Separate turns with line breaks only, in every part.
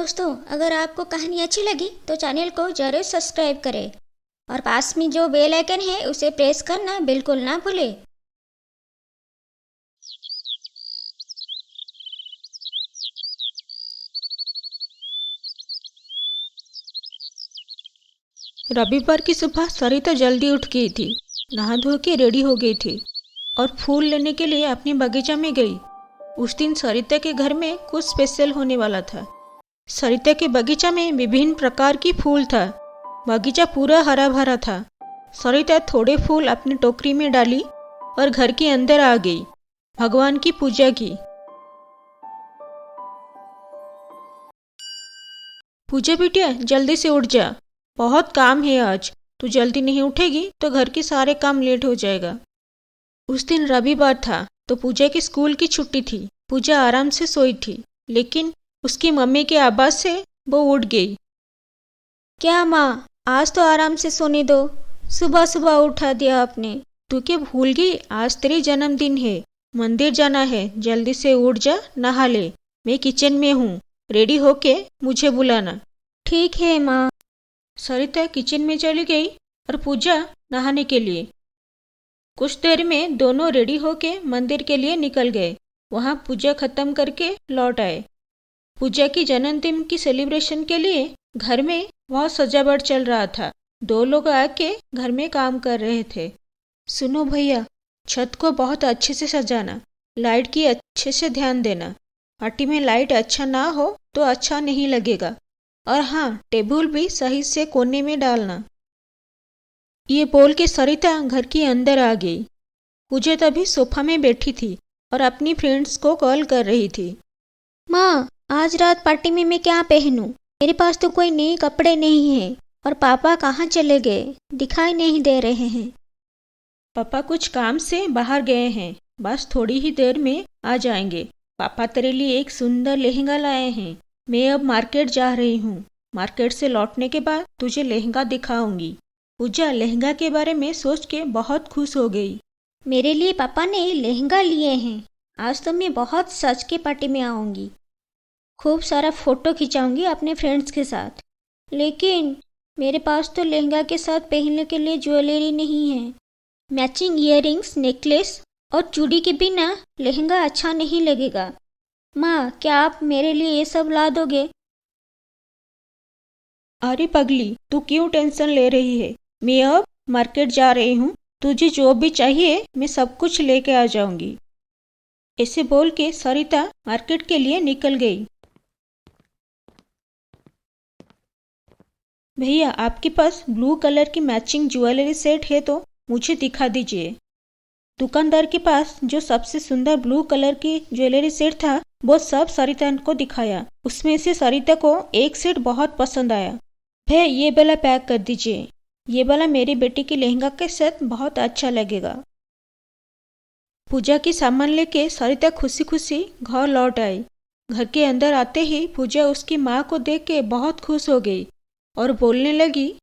दोस्तों, अगर आपको कहानी अच्छी लगी तो चैनल को जरूर सब्सक्राइब करें और पास में जो बेल आइकन है उसे प्रेस करना बिल्कुल ना भूलें।
रविवार की सुबह सरिता जल्दी उठ गई थी, नहा धो के रेडी हो गई थी और फूल लेने के लिए अपने बगीचा में गई। उस दिन सरिता के घर में कुछ स्पेशल होने वाला था। सरिता के बगीचा में विभिन्न प्रकार की फूल था। बगीचा पूरा हरा भरा था। सरिता थोड़े फूल अपनी टोकरी में डाली और घर के अंदर आ गई। भगवान की पूजा की। पूजा बिटिया, जल्दी से उठ जा, बहुत काम है आज। तू जल्दी नहीं उठेगी तो घर के सारे काम लेट हो जाएगा। उस दिन रविवार था तो पूजा की स्कूल की छुट्टी थी। पूजा आराम से सोई थी, लेकिन उसकी मम्मी के आवाज से वो उठ गई।
क्या माँ, आज तो आराम से सोने दो। सुबह सुबह उठा दिया आपने।
तू क्या भूल गई? आज तेरी जन्मदिन है, मंदिर जाना है। जल्दी से उठ जा, नहा ले। मैं किचन में हूँ, रेडी होके मुझे बुलाना।
ठीक है माँ।
सरिता किचन में चली गई और पूजा नहाने के लिए। कुछ देर में दोनों रेडी होके मंदिर के लिए निकल गए। वहाँ पूजा खत्म करके लौट आए। पूजा की जन्मदिन की सेलिब्रेशन के लिए घर में बहुत सजावट चल रहा था। दो लोग आके घर में काम कर रहे थे। सुनो भैया, छत को बहुत अच्छे से सजाना, लाइट की अच्छे से ध्यान देना। पार्टी में लाइट अच्छा ना हो तो अच्छा नहीं लगेगा। और हाँ, टेबल भी सही से कोने में डालना। ये बोल के सरिता घर के अंदर आ गई। पूजा तभी सोफा में बैठी थी और अपनी फ्रेंड्स को कॉल कर रही थी।
माँ, आज रात पार्टी में मैं क्या पहनूं? मेरे पास तो कोई नए कपड़े नहीं हैं और पापा कहाँ चले गए, दिखाई नहीं दे रहे हैं।
पापा कुछ काम से बाहर गए हैं, बस थोड़ी ही देर में आ जाएंगे। पापा तेरे लिए एक सुंदर लहंगा लाए हैं। मैं अब मार्केट जा रही हूँ। मार्केट से लौटने के बाद तुझे लहंगा दिखाऊंगी। पूजा लहंगा के बारे में सोच के बहुत खुश हो गई।
मेरे लिए पापा ने लहंगा लिए हैं। आज तो मैं बहुत सज के पार्टी में आऊँगी। खूब सारा फोटो खिंचाऊंगी अपने फ्रेंड्स के साथ। लेकिन मेरे पास तो लहंगा के साथ पहनने के लिए ज्वेलरी नहीं है। मैचिंग ईयररिंग्स, नेकलेस और चूड़ी के बिना लहंगा अच्छा नहीं लगेगा। माँ, क्या आप मेरे लिए ये सब ला दोगे?
अरे पगली, तू क्यों टेंशन ले रही है? मैं अब मार्केट जा रही हूँ। तुझे जो भी चाहिए मैं सब कुछ लेके आ जाऊंगी। ऐसे बोल के सरिता मार्केट के लिए निकल गई। भैया, आपके पास ब्लू कलर की मैचिंग ज्वेलरी सेट है तो मुझे दिखा दीजिए। दुकानदार के पास जो सबसे सुंदर ब्लू कलर की ज्वेलरी सेट था वो सब सरिता को दिखाया। उसमें से सरिता को एक सेट बहुत पसंद आया। भैया, ये वाला पैक कर दीजिए। ये वाला मेरी बेटी की लहंगा के साथ बहुत अच्छा लगेगा। पूजा की सामान लेके सरिता खुशी खुशी घर लौट आई। घर के अंदर आते ही पूजा उसकी माँ को देख के बहुत खुश हो गई और बोलने लगी,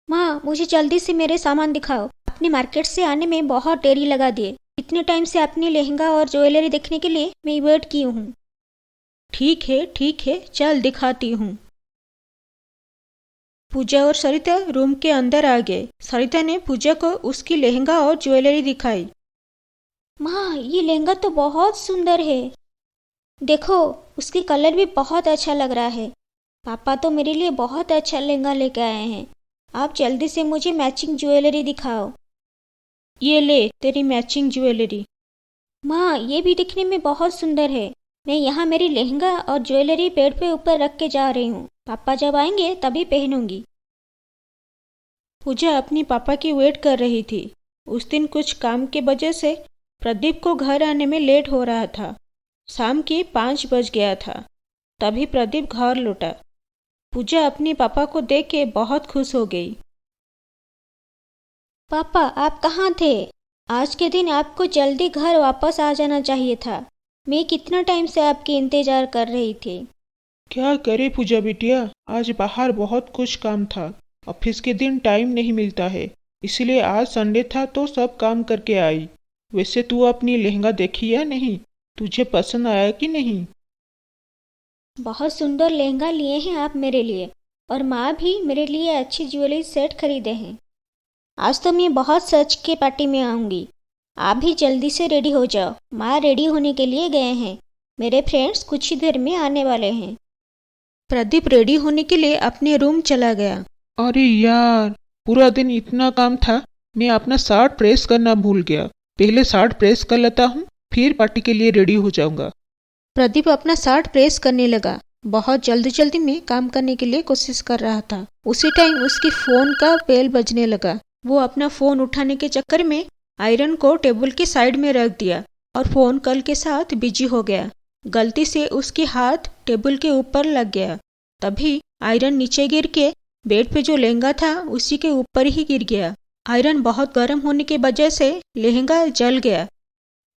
माँ, मुझे जल्दी से मेरे सामान दिखाओ। अपने मार्केट से आने में बहुत देरी लगा दिए। इतने टाइम से अपनी लहंगा और ज्वेलरी देखने के लिए मैं वेट की हूँ।
ठीक है, चल दिखाती हूँ। पूजा और सरिता रूम के अंदर आ गए। सरिता ने पूजा को उसकी लहंगा और ज्वेलरी दिखाई।
माँ, ये लहंगा तो बहुत सुंदर है। देखो, उसकी कलर भी बहुत अच्छा लग रहा है। पापा तो मेरे लिए बहुत अच्छा लहंगा लेके आए हैं। आप जल्दी से मुझे मैचिंग ज्वेलरी दिखाओ।
ये ले तेरी मैचिंग ज्वेलरी।
माँ, ये भी दिखने में बहुत सुंदर है। मैं यहाँ मेरी लहंगा और ज्वेलरी बेड पे ऊपर रख के जा रही हूँ। पापा जब आएंगे तभी पहनूंगी।
पूजा अपनी पापा की वेट कर रही थी। उस दिन कुछ काम के वजह से प्रदीप को घर आने में लेट हो रहा था। शाम के 5 बज गया था। तभी प्रदीप घर लौटा। पूजा अपनी पापा को देख के बहुत खुश हो गई।
पापा, आप कहाँ थे? आज के दिन आपको जल्दी घर वापस आ जाना चाहिए था। मैं कितना टाइम से आपके इंतजार कर रही थी।
क्या करे पूजा बिटिया, आज बाहर बहुत कुछ काम था। ऑफिस के दिन टाइम नहीं मिलता है, इसलिए आज संडे था तो सब काम करके आई। वैसे तू अपनी लहंगा देखी या नहीं? तुझे पसंद आया कि नहीं?
बहुत सुंदर लहंगा लिए हैं आप मेरे लिए, और माँ भी मेरे लिए अच्छी ज्वेलरी सेट खरीदे हैं। आज तो मैं बहुत सच के पार्टी में आऊँगी। आप भी जल्दी से रेडी हो जाओ, माँ रेडी होने के लिए गए हैं। मेरे फ्रेंड्स कुछ ही देर में आने वाले हैं।
प्रदीप रेडी होने के लिए अपने रूम चला गया।
अरे यार, पूरा दिन इतना काम था, मैं अपना शर्ट प्रेस करना भूल गया। पहले शर्ट प्रेस कर लेता हूँ, फिर पार्टी के लिए रेडी हो जाऊंगा।
प्रदीप अपना शर्ट प्रेस करने लगा। बहुत जल्दी जल्दी में काम करने के लिए कोशिश कर रहा था। उसी टाइम उसकी फ़ोन का बेल बजने लगा। वो अपना फ़ोन उठाने के चक्कर में आयरन को टेबल के साइड में रख दिया और फ़ोन कॉल के साथ बिजी हो गया। गलती से उसके हाथ टेबल के ऊपर लग गया। तभी आयरन नीचे गिर के बेड पे जो लहंगा था उसी के ऊपर ही गिर गया। आयरन बहुत गर्म होने की वजह से लहंगा जल गया।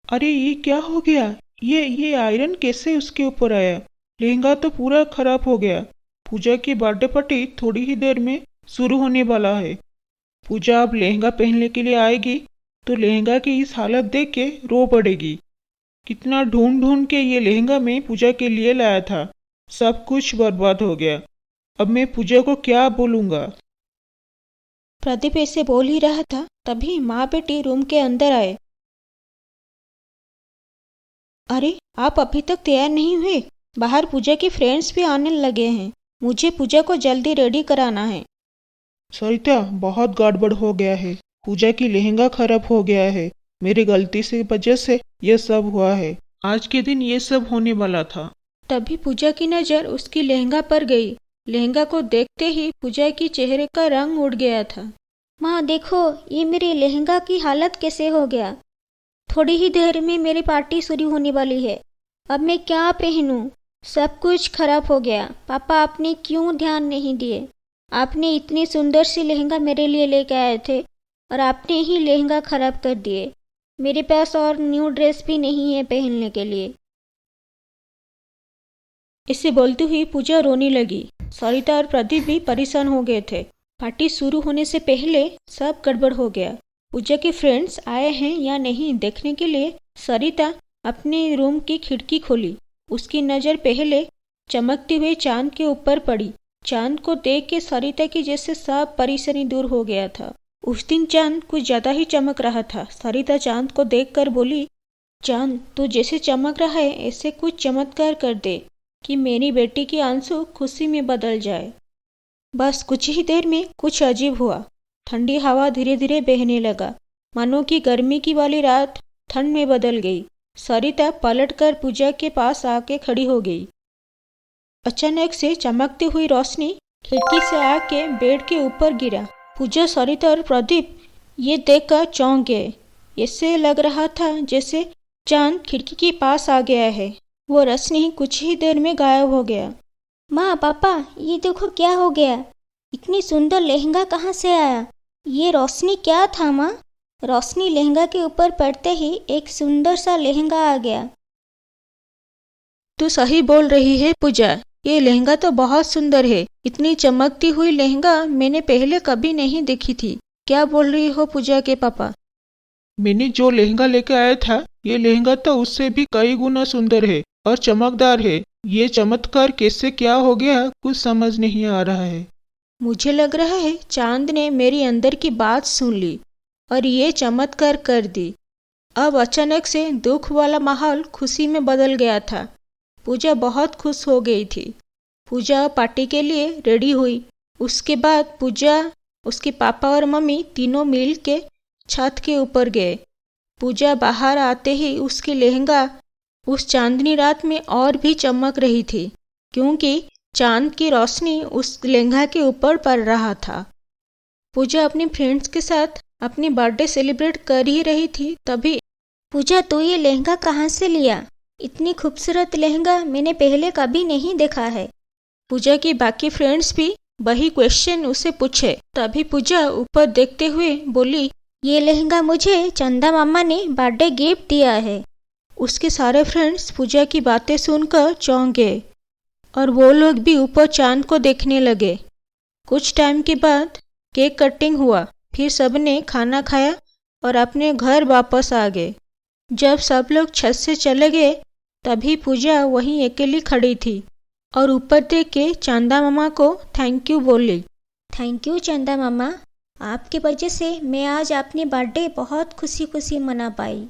अरे ये क्या हो गया? ये आयरन कैसे उसके ऊपर आया? लहंगा तो पूरा खराब हो गया। पूजा की बर्थडे पार्टी थोड़ी ही देर में शुरू होने वाला है। पूजा अब लहंगा पहनने के लिए आएगी तो लहंगा की इस हालत देख के रो पड़ेगी। कितना ढूंढ ढूंढ के ये लहंगा मैं पूजा के लिए लाया था, सब कुछ बर्बाद हो गया। अब मैं पूजा को क्या बोलूँगा?
प्रदीप ऐसे बोल ही रहा था, तभी माँ बेटी रूम के अंदर आए। अरे, आप अभी तक तैयार नहीं हुए? बाहर पूजा के फ्रेंड्स भी आने लगे हैं। मुझे पूजा को जल्दी रेडी कराना है।
सरिता, बहुत गड़बड़ हो गया है। पूजा की लहंगा खराब हो गया है। मेरी गलती से वजह से ये सब हुआ है। आज के दिन ये सब होने वाला था।
तभी पूजा की नज़र उसकी लहंगा पर गई। लहंगा को देखते ही पूजा की चेहरे का रंग उड़ गया था।
माँ देखो, ये मेरे लहंगा की हालत कैसे हो गया। थोड़ी ही देर में मेरी पार्टी शुरू होने वाली है। अब मैं क्या पहनूं? सब कुछ खराब हो गया। पापा, आपने क्यों ध्यान नहीं दिए? आपने इतनी सुंदर सी लहंगा मेरे लिए लेके आए थे और आपने ही लहंगा खराब कर दिए। मेरे पास और न्यू ड्रेस भी नहीं है पहनने के लिए।
इसे बोलती हुई पूजा रोने लगी। सरिता और प्रदीप भी परेशान हो गए थे। पार्टी शुरू होने से पहले सब गड़बड़ हो गया। पूजा के फ्रेंड्स आए हैं या नहीं देखने के लिए सरिता अपने रूम की खिड़की खोली। उसकी नज़र पहले चमकते हुए चांद के ऊपर पड़ी। चांद को देख के सरिता की जैसे सब परेशानी दूर हो गया था। उस दिन चांद कुछ ज़्यादा ही चमक रहा था। सरिता चांद को देखकर बोली, चांद, तू जैसे चमक रहा है ऐसे कुछ चमत्कार कर दे कि मेरी बेटी की आंसू खुशी में बदल जाए। बस कुछ ही देर में कुछ अजीब हुआ। ठंडी हवा धीरे धीरे बहने लगा, मानो कि गर्मी की वाली रात ठंड में बदल गई। सरिता पलटकर पूजा के पास आके खड़ी हो गई। अचानक से चमकती हुई रोशनी खिड़की से आके बेड के ऊपर गिरा। पूजा, सरिता और प्रदीप ये देखकर चौंक गए। ऐसे लग रहा था जैसे चांद खिड़की के पास आ गया है। वो रोशनी कुछ ही देर में गायब हो गया।
माँ, पापा, ये देखो क्या हो गया। इतनी सुंदर लहंगा कहाँ से आया? ये रोशनी क्या था माँ? रोशनी लहंगा के ऊपर पड़ते ही एक सुंदर सा लहंगा आ गया।
तू सही बोल रही है पूजा, ये लहंगा तो बहुत सुंदर है। इतनी चमकती हुई लहंगा मैंने पहले कभी नहीं देखी थी। क्या बोल रही हो पूजा के पापा?
मैंने जो लहंगा लेकर आया था, ये लहंगा तो उससे भी कई गुना सुंदर है और चमकदार है। ये चमत्कार कैसे क्या हो गया, कुछ समझ नहीं आ रहा है।
मुझे लग रहा है चांद ने मेरी अंदर की बात सुन ली और ये चमत्कार कर दी। अब अचानक से दुख वाला माहौल खुशी में बदल गया था। पूजा बहुत खुश हो गई थी। पूजा पार्टी के लिए रेडी हुई। उसके बाद पूजा, उसके पापा और मम्मी तीनों मिल के छत के ऊपर गए। पूजा बाहर आते ही उसकी लहंगा उस चांदनी रात में और भी चमक रही थी, क्योंकि चांद की रोशनी उस लहंगा के ऊपर पड़ रहा था। पूजा अपने फ्रेंड्स के साथ अपनी बर्थडे सेलिब्रेट कर ही रही थी, तभी
पूजा, तो ये लहंगा कहाँ से लिया? इतनी खूबसूरत लहंगा मैंने पहले कभी नहीं देखा है।
पूजा के बाकी फ्रेंड्स भी वही क्वेश्चन उसे पूछे। तभी पूजा ऊपर देखते हुए बोली,
ये लहंगा मुझे चंदा मामा ने बर्थडे गिफ्ट दिया है।
उसके सारे फ्रेंड्स पूजा की बातें सुनकर चौंक गए और वो लोग भी ऊपर चांद को देखने लगे। कुछ टाइम के बाद केक कटिंग हुआ। फिर सबने खाना खाया और अपने घर वापस आ गए। जब सब लोग छत से चले गए तभी पूजा वहीं अकेली खड़ी थी और ऊपर देख के चंदा मामा को थैंक यू बोली।
थैंक यू चंदा मामा, आपकी वजह से मैं आज अपनी बर्थडे बहुत खुशी खुशी मना पाई।